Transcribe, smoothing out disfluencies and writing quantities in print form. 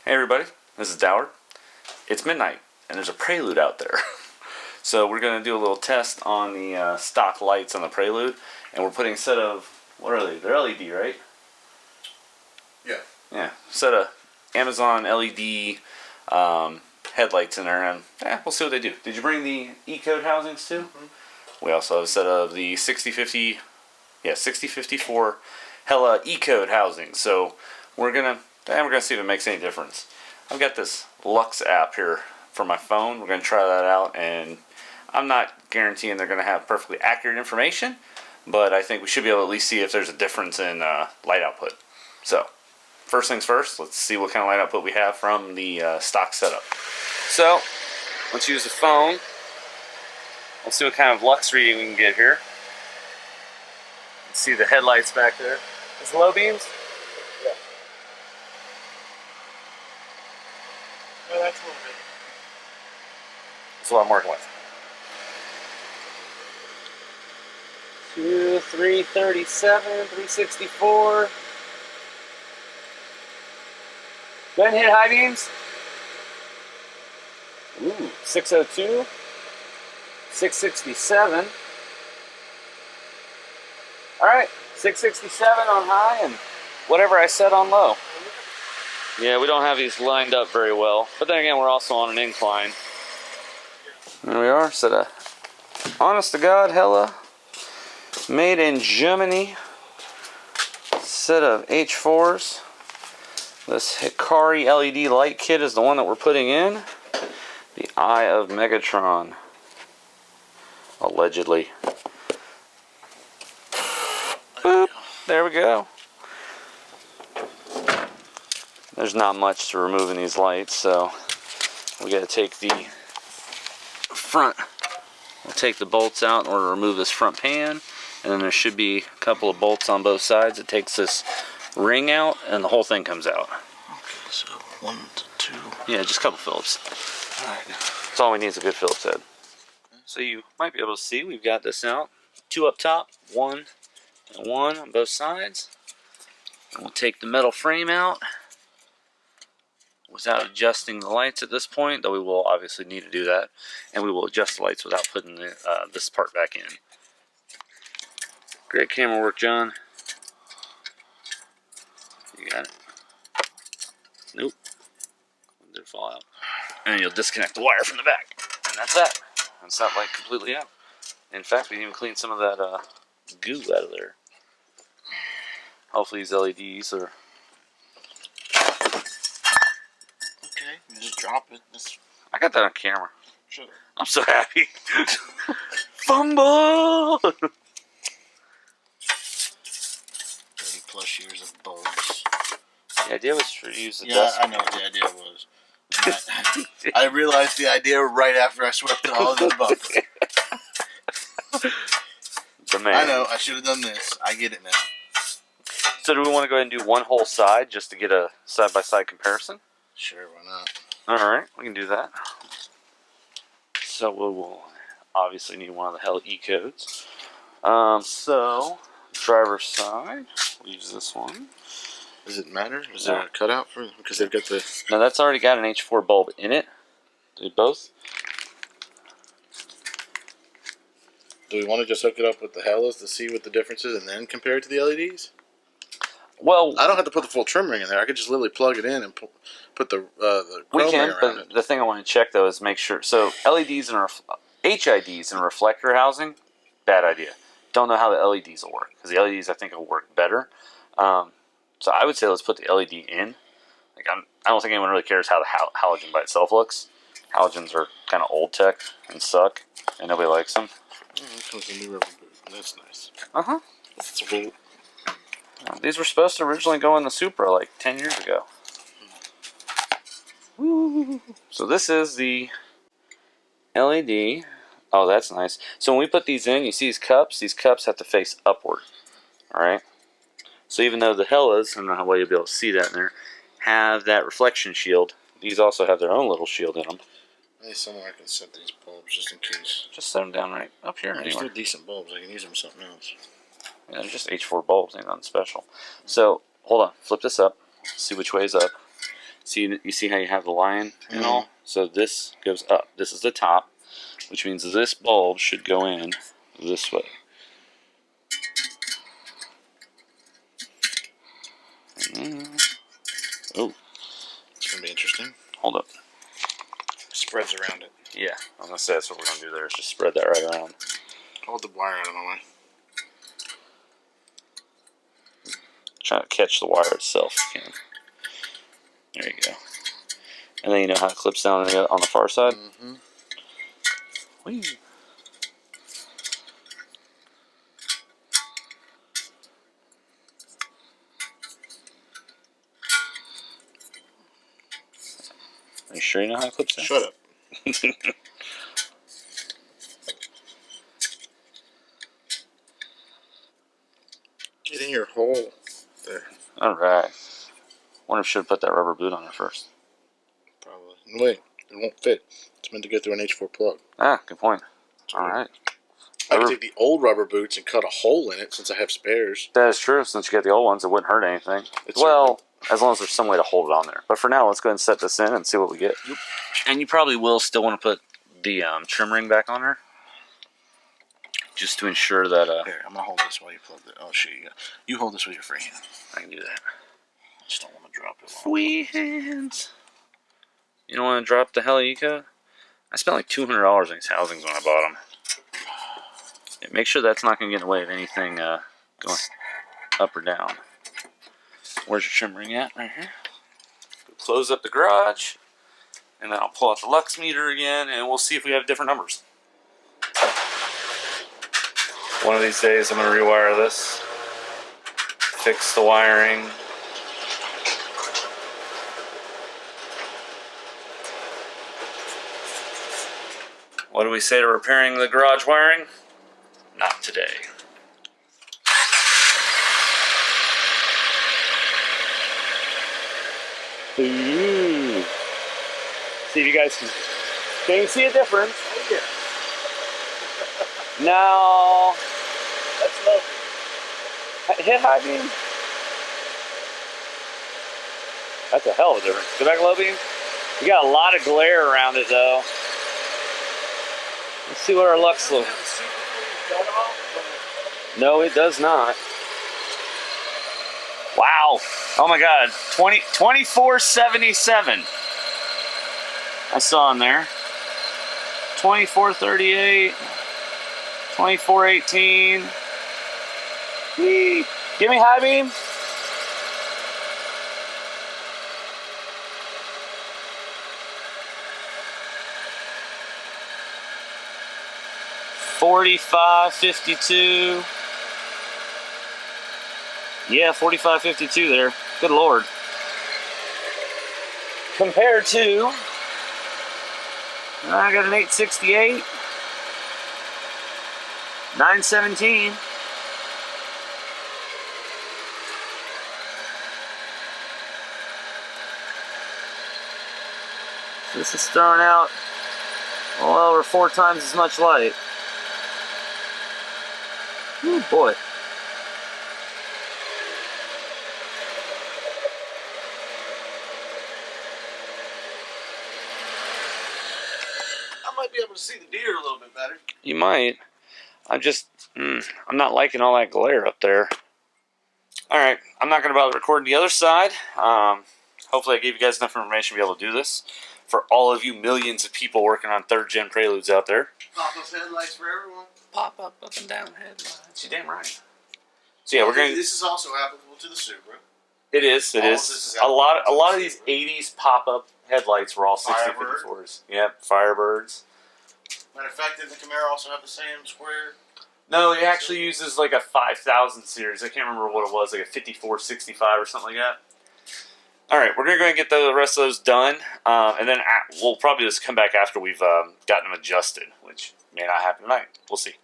Hey everybody, this is Doward. It's midnight and there's a Prelude out there. So we're going to do a little test on the stock lights on the Prelude, and we're putting a set of, what are they? They're LED, right? Yeah. Yeah, set of Amazon LED headlights in there, and we'll see what they do. Did you bring the E-code housings too? Mm-hmm. We also have a set of the 6054 Hella E-code housings. So we're gonna see if it makes any difference. I've got this Lux app here for my phone. We're gonna try that out, and I'm not guaranteeing they're gonna have perfectly accurate information, but I think we should be able to at least see if there's a difference in light output. So first things first, let's see what kind of light output we have from the stock setup. So let's use the phone. Let's see what kind of lux reading we can get here. Let's see the headlights back there. Is it low beams? Yeah. No, that's a little bit. That's what I'm working with. 2, 337, 364. Go ahead and hit high beams. Ooh, 602, 667. All right, 667 on high and whatever I set on low. Yeah, we don't have these lined up very well, but then again, we're also on an incline. There we are, set of honest to God Hella made in Germany set of H4s. This Hikari LED light kit is the one that we're putting in. The Eye of Megatron, allegedly. Boop, there we go. There's not much to removing these lights, so we got to take the front. We'll take the bolts out in order to remove this front pan, and then there should be a couple of bolts on both sides. It takes this ring out, and the whole thing comes out. Okay, so 1 to 2. Yeah, just a couple Phillips. Alright. That's all we need is a good Phillips head. So you might be able to see we've got this out. 2 up top, 1 and 1 on both sides. And we'll take the metal frame out without adjusting the lights at this point, though we will obviously need to do that. And we will adjust the lights without putting the, this part back in. Great camera work, John. You got it. Nope. Did it fall out? And then you'll disconnect the wire from the back. And that's that. That's that light completely out. In fact, we can even clean some of that goo out of there. Hopefully these LEDs are... Okay, you just drop it. I got that on camera. Shut up. I'm so happy. Fumble! 30+ years of bulbs. The idea was to use the Yeah, dust. I know what the idea was. I realized the idea right after I swept it all in the bucket. The man. I know, I should have done this. I get it now. So do we want to go ahead and do one whole side just to get a side-by-side comparison? Sure, why not? Alright, we can do that. So we will obviously need one of the Hella E-codes. So, driver's side, we'll use this one. Does it matter? Is there a cutout for because they've got the... No, that's already got an H4 bulb in it. Do we both? Do we want to just hook it up with the Hellas to see what the difference is and then compare it to the LEDs? Well, I don't have to put the full trim ring in there. I could just literally plug it in and put the chrome ring around it. The thing I want to check though is make sure. So LEDs and HIDs and reflector housing, bad idea. Don't know how the LEDs will work because the LEDs I think will work better. So I would say let's put the LED in. Like I don't think anyone really cares how the halogen by itself looks. Halogens are kind of old tech and suck, and nobody likes them. That comes with a new rubber boot. That's nice. Uh-huh. That's sweet. These were supposed to originally go in the Supra like 10 years ago. Woo. So this is the LED. Oh, that's nice. So when we put these in, you see these cups have to face upward. Alright? So even though the Hellas, I don't know how well you'll be able to see that in there, have that reflection shield, these also have their own little shield in them. Maybe somewhere I can set these bulbs just in case. Just set them down right up here. These are decent bulbs. I can use them for something else. Yeah, they're just H4 bulbs, ain't nothing special. So, hold on. Flip this up. See which way is up. See, you see how you have the line and all? So this goes up. This is the top, which means this bulb should go in this way. Oh. It's going to be interesting. Hold up. Spreads around it. Yeah, I'm going to say that's what we're going to do there, is just spread that right around. Hold the wire out of my way. Try to catch the wire itself if you can. There you go. And then you know how it clips down on the far side? Mm-hmm. Whee. Are you sure you know how it clips down? Shut up. Get in your hole. There. Alright. Wonder if I should have put that rubber boot on there first. Probably. Wait, it won't fit. It's meant to go through an H4 plug. Ah, good point. Alright. I could take the old rubber boots and cut a hole in it since I have spares. That is true. Since you got the old ones, it wouldn't hurt anything. Well, as long as there's some way to hold it on there. But for now, let's go ahead and set this in and see what we get. Yep. And you probably will still want to put the trim ring back on there, just to ensure that... Here, I'm going to hold this while you plug it. Oh, shit. You hold this with your free hand. I can do that. I just don't want to drop it. Free hands. You don't want to drop the Headlight? I spent like $200 on these housings when I bought them. Yeah, make sure that's not going to get in the way of anything going up or down. Where's your trim ring at? Right here. Close up the garage, and then I'll pull out the lux meter again, and we'll see if we have different numbers. One of these days, I'm going to rewire this, fix the wiring. What do we say to repairing the garage wiring? Not today. Ooh. See if you guys can you see a difference? Oh, yeah. No. That's lovely. Hit high beam. That's a hell of a difference. Go back low beam. You got a lot of glare around it though. Let's see what our lux looks. No, it does not. Wow. Oh my God. 2477. I saw on there. 2438. 2418. Whee. Give me high beam. $45.52. Yeah, $45.52 there. Good Lord. Compared to, I got an 868, 917. This is throwing out well over 4 times as much light. Ooh, boy. I might be able to see the deer a little bit better. You might. I'm just, I'm not liking all that glare up there. Alright, I'm not going to bother recording the other side. Hopefully I gave you guys enough information to be able to do this. For all of you millions of people working on 3rd gen Preludes out there. Pop-up headlights for everyone. Pop up and down headlights. You're damn right. So yeah, we're going to... This is also applicable to the Supra. It is, it is. A lot of these 80s pop-up headlights were all 6054s. Yep, Firebirds. Matter of fact, didn't the Camaro also have the same square? No, it actually uses like a 5000 series. I can't remember what it was, like a 5465 or something like that. Alright, we're going to go and get the rest of those done. And then we'll probably just come back after we've gotten them adjusted, which may not happen tonight. We'll see.